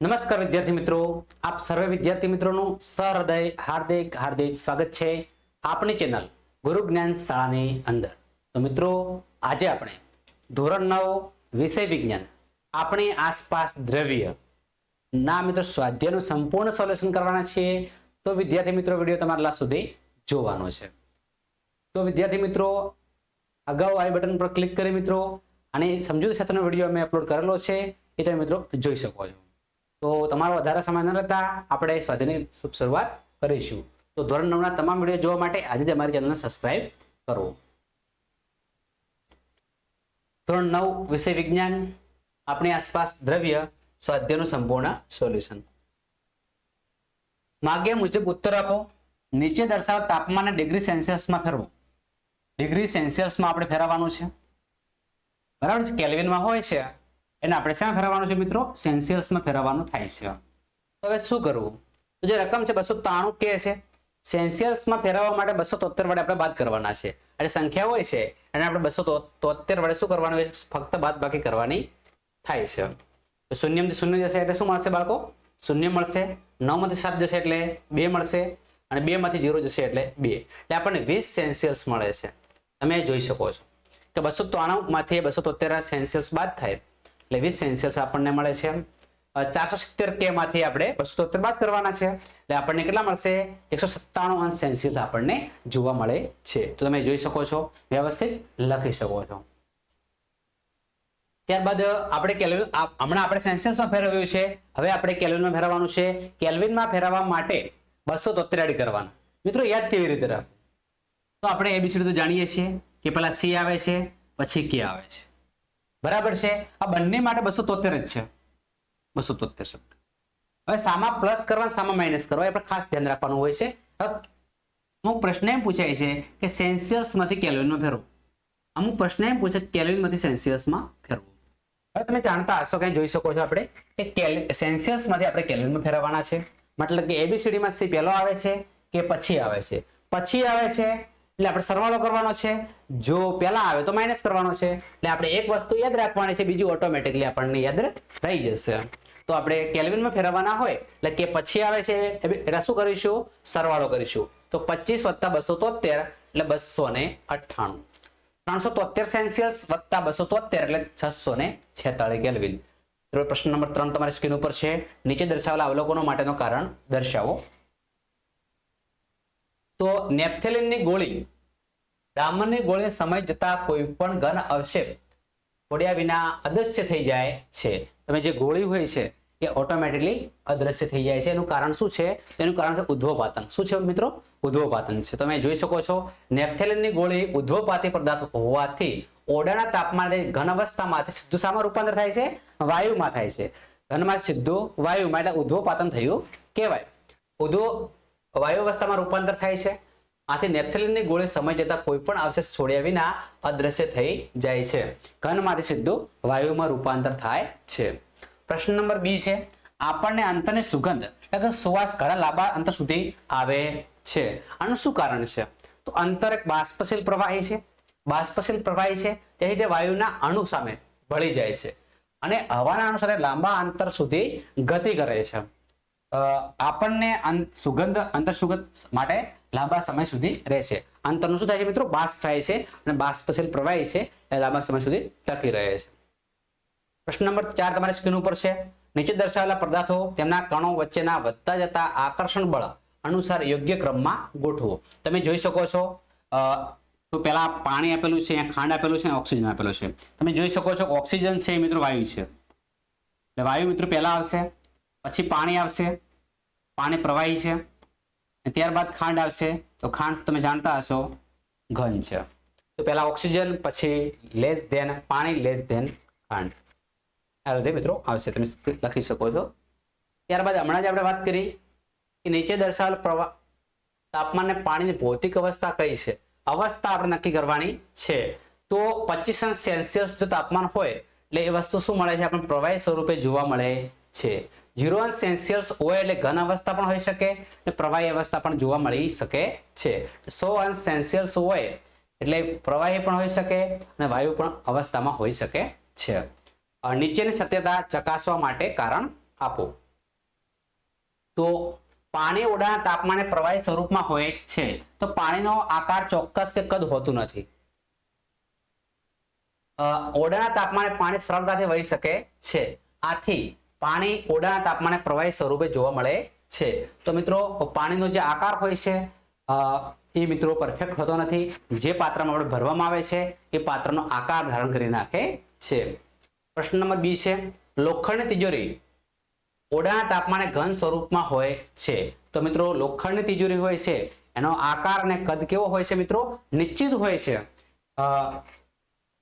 નમસ્કાર વિદ્યાર્થી મિત્રો, આપ સર્વે વિદ્યાર્થી મિત્રોનું સહૃદય હાર્દિક હાર્દિક સ્વાગત છે આપણી ચેનલ ગુરુ જ્ઞાન શાળાની અંદર। તો મિત્રો, આજે આપણે ધોરણ 9 વિષય વિજ્ઞાન આપણી આસપાસ દ્રવ્ય ના મિત્રો સ્વાધ્યાયનું સંપૂર્ણ સોલ્યુશન કરવાના છીએ। તો વિદ્યાર્થી મિત્રો, વિડીયો તમારા લાસ્ટ સુધી જોવાનો છે। તો વિદ્યાર્થી મિત્રો, અગાઉ આઈ બટન પર ક્લિક કરી મિત્રો અને સમજૂતી સાથેનો વિડીયો અમે અપલોડ કરેલો છે, એ તમે મિત્રો જોઈ શકો છો। તો તમારો વધારે સમય ન લેતા આપણે સ્વાધ્યાયની શુભ શરૂઆત કરીશું। તો ધોરણ 9 ના તમામ વિડીયો જોવા માટે આજે જ અમારી ચેનલને સબસ્ક્રાઇબ કરો। ધોરણ 9 વિષય વિજ્ઞાન આપણી આસપાસ દ્રવ્ય સ્વાધ્યાયનું સંપૂર્ણ સોલ્યુશન। માગ્યા મુજબ ઉત્તર આપો। નીચે દર્શાવેલ તાપમાનને ડિગ્રી સેલ્સિયસમાં ફેરવો। ડિગ્રી સેલ્સિયસમાં આપણે ફેરવવાનું છે, બરાબર છે। કેલ્વિનમાં હોય છે એને આપણે શેમાં ફેરવવાનું છે મિત્રો? સેલ્સિયસમાં ફેરવવાનું થાય છે। તો હવે શું કરવું? તો જે રકમ છે 293 કે છે, સેલ્સિયસમાં ફેરવવા માટે 273 વડે આપણે બાદ કરવાના છે। એટલે સંખ્યા હોય છે એને આપણે 273 વડે શું કરવાનું છે? ફક્ત બાદબાકી કરવાની થાય છે। તો શૂન્યમાંથી શૂન્ય જશે એટલે શું મળશે બાળકો? શૂન્ય મળશે। 9 માંથી 7 જશે એટલે 2 મળશે અને 2 માંથી 0 જશે એટલે 2, એટલે આપણને 20 સેલ્સિયસ મળે છે। તમે જોઈ શકો છો કે 293 માંથી 273 સેલ્સિયસ બાદ થાય એટલે 20 સેલ્સિયસ આપણને મળે છે। 470 કે માંથી આપણે 273 બાદ કરવાના છે એટલે આપણને કેટલા મળશે? 197 અંશ સેલ્સિયસ આપણને જોવા મળે છે। તો તમે જોઈ શકો છો, વ્યવસ્થિત લખી શકો છો। ત્યારબાદ આપણે કેલ્વિન, હમણાં આપણે સેલ્સિયસમાં ફેરવ્યું છે, હવે આપણે કેલ્વિનમાં ફેરવવાનું છે। કેલ્વિનમાં ફેરવવા માટે 273 એડ કરવાના। મિત્રો યાદ કેવી રીતે રાખવું? તો આપણે એબીસીડી તો જાણીએ છીએ કે પહેલા સી આવે છે પછી કે આવે છે, બરાબર છે। આ બંને માટે 273 જ છે, 273 શબ્દ। હવે સામા પ્લસ કરવા, સામા માઇનસ કરવા, આપણે ખાસ ધ્યાન રાખવાનું હોય છે। અમુક પ્રશ્ન એમ પૂછાય છે કે સેલ્સિયસ માંથી કેલ્વિનમાં ફેરવો, અમુક પ્રશ્ન એમ પૂછે કેલ્વિન માંથી સેલ્સિયસમાં ફેરવો। હવે તમે જાણતા હશો કે જોઈ શકો છો આપણે કે સેલ્સિયસ માંથી આપણે કેલ્વિનમાં ફેરવવાના છે। મતલબ કે એબીસીડી માં સી પહેલો આવે છે કે પછી આવે છે? પછી આવે છે એટલે આપણે સરવાળો કરવાનો છે, જો પહેલા આવે તો માઇનસ કરવાનો છે। એટલે આપણે એક વસ્તુ યાદ રાખવાની છે, બીજું ઓટોમેટિકલી આપણને યાદ રહી જશે। તો આપણે કેલ્વિનમાં ફેરવવાના હોય એટલે કે પછી આવે છે એટલે શું કરીશું? સરવાળો કરીશું। તો 25 + 273 એટલે 298, 373 સેલ્સિયસ વત્તા 273 એટલે 646 કેલ્વિન। પ્રશ્ન નંબર 3 તમારી સ્ક્રીન ઉપર છે। નીચે દર્શાવેલા અવલોકનો માટેનું કારણ દર્શાવો। તો નેપ્થેલિનની ગોળી ડામરની ગોળી સમય જતા કોઈ પણ ઘન અવક્ષેપ છોડ્યા વિના અદૃશ્ય થઈ જાય છે। તમે જે ગોળી હોય છે એ ઓટોમેટિકલી અદૃશ્ય થઈ જાય છે। એનું કારણ શું છે? એનું કારણ છે ઉદ્ધવપાતન। શું છે મિત્રો? ઉદ્ધવપાતન છે। તમે જોઈ શકો છો નેપ્થેલિનની ગોળી ઉદ્ધવપાતી પદાર્થ હોવાથી ઓરડાના તાપમાને ઘન અવસ્થામાંથી સીધું શામાં રૂપાંતર થાય છે? વાયુમાં થાય છે। ઘનમાં સીધું વાયુમાં, એટલે ઉદ્ધવપાતન થયું કહેવાય। વાયુ અવસ્થામાં રૂપાંતર થાય છે। આથી નેપ્થેલિનની ગોળી સમય જતા કોઈ પણ અવશેષ છોડ્યા વિના અદૃશ્ય થઈ જાય છે, ઘનમાંથી સીધું વાયુમાં રૂપાંતર થાય છે। પ્રશ્ન નંબર 2 છે, આપણને અંતરની સુગંધ એટલે કે સુવાસ ઘણા લાંબા અંતર સુધી આવે છે, આનું શું કારણ છે? તો અંતર એક બાષ્પશીલ પ્રવાહી છે, બાષ્પશીલ પ્રવાહી છે તેથી તે વાયુના અણુ સામે ભળી જાય છે અને હવાના અણુ સાથે લાંબા અંતર સુધી ગતિ કરે છે। આપણને સુગંધ, અંતર સુગંધ માટે લાંબા સમય સુધી રહેશે। અંતરનું શું થાય છે મિત્રો? બાષ્પ થાય છે અને બાષ્પશીલ પ્રવાહી છે એટલે લાંબા સમય સુધી ટકી રહે છે। પ્રશ્ન નંબર 4 તમારી સ્ક્રીન ઉપર છે। નીચે દર્શાવેલા પદાર્થો તેમના કણો વચ્ચેના વધતા જતા આકર્ષણ બળ અનુસાર યોગ્ય ક્રમમાં ગોઠવો। તમે જોઈ શકો છો, તો પહેલા પાણી આપેલું છે, અહીંયા ખાંડ આપેલું છે, ઓક્સિજન આપેલું છે। તમે જોઈ શકો છો ઓક્સિજન છે મિત્રો વાયુ છે, એટલે વાયુ મિત્રો પહેલા આવશે, પછી પાણી આવશે, પાણી પ્રવાહી છે, ત્યારબાદ ખાંડ આવશે। તો ખાંડ તમે જાણતા હશો ઘન છે। તો પહેલા ઓક્સિજન, પછી લેસ ધેન પાણી, લેસ ધેન ખાંડ, આ રીતે મિત્રો આવશે, તમે લખી શકો છો। ત્યારબાદ હમણાં જ આપણે વાત કરી કે નીચે દર્શાવેલ તાપમાનને પાણીની ભૌતિક અવસ્થા કઈ છે? અવસ્થા આપણે નક્કી કરવાની છે। તો 25 અંશ સેલ્સિયસ જો તાપમાન હોય એટલે એ વસ્તુ શું મળે છે? આપણને પ્રવાહી સ્વરૂપે જોવા મળે છે। 0 અંશ સેલ્સિયસ હોય એટલે ઘન અવસ્થા પણ હોઈ શકે અને પ્રવાહી અવસ્થા પણ જોવા મળી શકે છે। 100 અંશ સેલ્સિયસ હોય એટલે પ્રવાહી પણ હોઈ શકે અને વાયુ પણ અવસ્થામાં હોઈ શકે છે। નીચેની સત્યતા ચકાસવા માટે કારણ આપો। તો પાણી ઓરડાના તાપમાને પ્રવાહી સ્વરૂપમાં હોય છે તો પાણીનો આકાર ચોક્કસ કે કદ હોતું નથી. ઓરડાના તાપમાને પાણી સરળતાથી વહી શકે છે. આથી પાણી ઓરડાના તાપમાને પ્રવાહી સ્વરૂપે જોવા મળે છે. તો મિત્રો પાણીનો જે આકાર હોય છે એ મિત્રો પરફેક્ટ હોતો નથી. જે પાત્રમાં આપણે ભરવામાં આવે છે એ પાત્રનો આકાર ધારણ કરી નાખે છે. પ્રશ્ન નંબર 2 છે લોખંડની તિજોરી ઓરડાના તાપમાને ઘન સ્વરૂપમાં હોય છે. તો મિત્રો લોખંડની તિજોરી હોય છે એનો આકાર અને કદ કેવો હોય છે મિત્રો? નિશ્ચિત હોય છે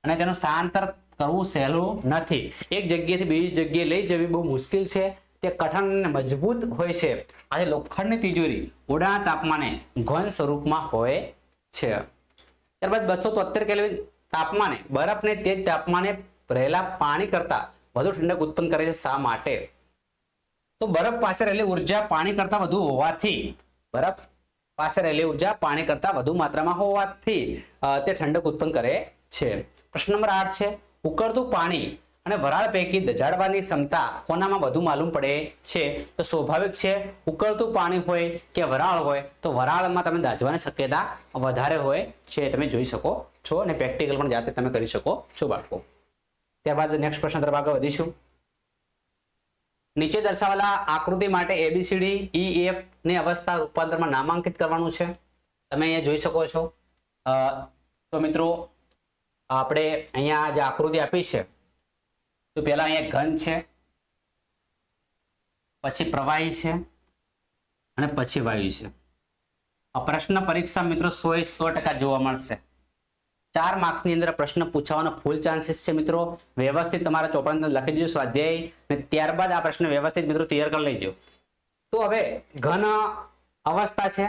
અને તેનું સ્થળાંતર કરવું સહેલું નથી. એક જગ્યાએથી બીજી જગ્યાએ લઈ જવી બહુ મુશ્કેલ છે. તે કઠણ અને મજબૂત હોય છે. આજે લોખંડની તિજોરી ઓરડાના તાપમાને ઘન સ્વરૂપમાં હોય છે. ત્યારબાદ 273 કેલ્વિન તાપમાને બરફને તે જ તાપમાને રહેલા પાણી કરતા વધુ ઠંડક ઉત્પન્ન કરે છે. શા માટે? તો બરફ પાસે રહેલી ઉર્જા પાણી કરતા વધુ હોવાથી બરફ પાસે રહેલી ઉર્જા પાણી કરતા વધુ માત્રામાં હોવાથી તે ઠંડક ઉત્પન્ન કરે છે. પ્રશ્ન નંબર 8 છે ઉકળતું પાણી અને વરાળ પૈકી દજાડવાની ક્ષમતા કોનામાં વધુ માલુમ પડે છે? તો સ્વાભાવિક છે ઉકળતું પાણી હોય કે વરાળ હોય તો વરાળમાં તમે દાઝવાની શક્યતા વધારે હોય છે. તમે જોઈ શકો છો અને પ્રેક્ટિકલ પણ જાતે તમે કરી શકો છો બાળકો. ત્યારબાદ નેક્સ્ટ પ્રશ્ન તરફ આગળ વધીશું. નીચે દર્શાવેલા આકૃતિ માટે ABCD EF ની અવસ્થા રૂપાંતરમાં નામાંકિત કરવાનું છે. તમે અહીંયા જોઈ શકો છો. તો મિત્રો આપણે અહીંયા જે આકૃતિ આપી છે તો પહેલા અહીંયા ઘન છે, પછી પ્રવાહી છે અને પછી વાયુ છે. આ પ્રશ્ન પરીક્ષા મિત્રો 100% જોવા મળશે. 4 માર્ક્સની અંદર પ્રશ્ન પૂછવાનો ફૂલ ચાન્સીસ છે મિત્રો. વ્યવસ્થિત તમારા ચોપડાની અંદર લખી દેજો સ્વાધ્યાય અને ત્યારબાદ આ પ્રશ્ન વ્યવસ્થિત મિત્રો તૈયાર કરી લેજો. તો હવે ઘન અવસ્થા છે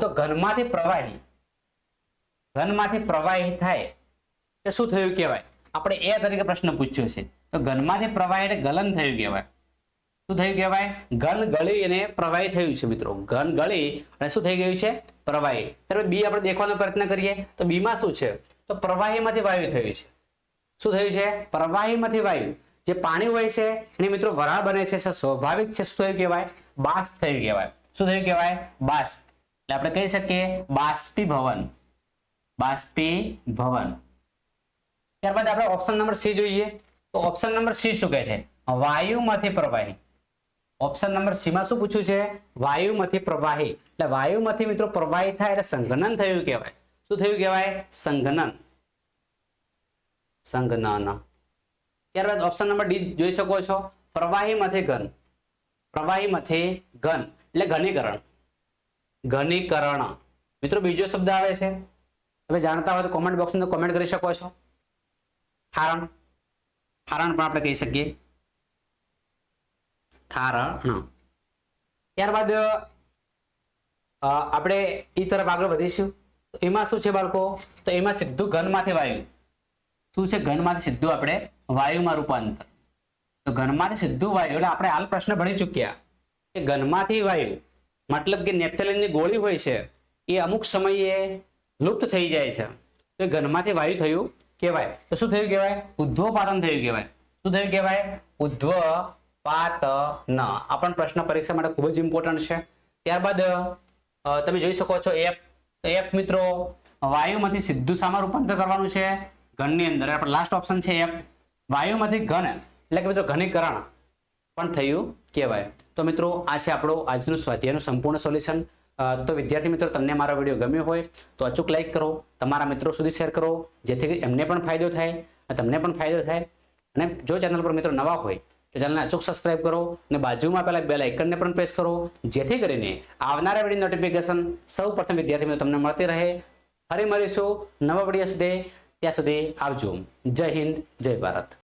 તો ઘનમાંથી પ્રવાહી થાય તે શું થયું કહેવાય? આપણે એ તરીકે પ્રશ્ન પૂછ્યો છે. તો ઘનમાંથી પ્રવાહી એટલે ગલન થયું કહેવાય. શું થયું કહેવાય? ઘન ગળી અને પ્રવાહી થયું છે મિત્રો. ઘન ગળી અને શું થઈ ગયું છે? પ્રવાહી. ત્યારબાદ બી આપણે દેખવાનો પ્રયત્ન કરીએ તો બી માં શું છે? તો પ્રવાહીમાંથી વાયુ થયું છે. શું થયું છે? પ્રવાહીમાંથી વાયુ. જે પાણી હોય છે એની મિત્રો વરાળ બને છે. સ્વાભાવિક છે. શું થયું કહેવાય? બાષ્પ થયું કહેવાય. શું થયું કહેવાય? બાષ્પ. એટલે આપણે કહી શકીએ બાષ્પીભવન. ત્યારબાદ આપણે ઓપ્શન નંબર સી જોઈએ. તો ઓપ્શન નંબર સી શું કહે છે? વાયુમાંથી પ્રવાહી. ઓપ્શન નંબર સી માં શું પૂછ્યું છે? વાયુમાંથી પ્રવાહી. એટલે વાયુમાંથી મિત્રો પ્રવાહી થાય એટલે સંઘનન થયું કહેવાય. શું થયું કહેવાય? સંઘનન. ત્યારબાદ ઓપ્શન નંબર ડી જોઈ શકો છો. પ્રવાહીમાંથી ઘન. એટલે ઘનીકરણ. મિત્રો બીજો શબ્દ આવે છે તમે જાણતા હોય તો કોમેન્ટ બોક્સની અંદર કોમેન્ટ કરી શકો છો. ઠારણ પણ આપણે કહી શકીએ. ઠારણ. ત્યારબાદ આપણે ઈ તરફ આગળ વધીશું. તો એમાં શું છે બાળકો? તો એમાં સીધું ઘનમાંથી વાયુ. શું છે? ઘનમાંથી સીધું આપણે વાયુમાં રૂપાંતર. તો ઘનમાંથી સીધું વાયુ એટલે આપણે હાલ પ્રશ્ન ભણી ચૂક્યા કે ઘનમાંથી વાયુ મતલબ કે નેપ્થેલિનની ગોળી હોય છે એ અમુક સમયે લુપ્ત થઈ જાય છે તો ઘનમાંથી વાયુ થયું કહેવાય. તો શું થયું કહેવાય? ઉદ્ધવપાતન થયું કહેવાય. શું થયું કહેવાય? ઉદ્ધવપાતન. આ પણ પ્રશ્ન પરીક્ષા માટે ખૂબ જ ઇમ્પોર્ટન્ટ છે. ત્યારબાદ તમે જોઈ શકો છો એફ મિત્રો વાયુમાંથી સીધું શામાં રૂપાંતર કરવાનું છે? ઘનની અંદર. આપણે લાસ્ટ ઓપ્શન છે એફ. વાયુમાંથી ઘન એટલે કે મિત્રો ઘનીકરણ પણ થયું કહેવાય. તો મિત્રો આ છે આપણો આજનું સ્વાધ્યાયનું સંપૂર્ણ સોલ્યુશન. તો વિદ્યાર્થી મિત્રો તમને મારો વિડીયો ગમ્યો હોય તો અચૂક લાઈક કરો, તમારા મિત્રો સુધી શેર કરો જેથી એમને પણ ફાયદો થાય અને તમને પણ ફાયદો થાય. અને જો ચેનલ પર મિત્રો નવા હોય તો ચેનલને અચૂક સબસ્ક્રાઇબ કરો અને બાજુમાં આપેલા બેલ આઇકનને પણ પ્રેસ કરો જેથી કરીને આવનારા વિડીયો નોટિફિકેશન સૌપ્રથમ વિદ્યાર્થી મિત્રો તમને મળતી રહે. ફરી મળીશું નવા વિડીયો સુધી. ત્યાં સુધી આવજો. જય હિન્દ, જય ભારત.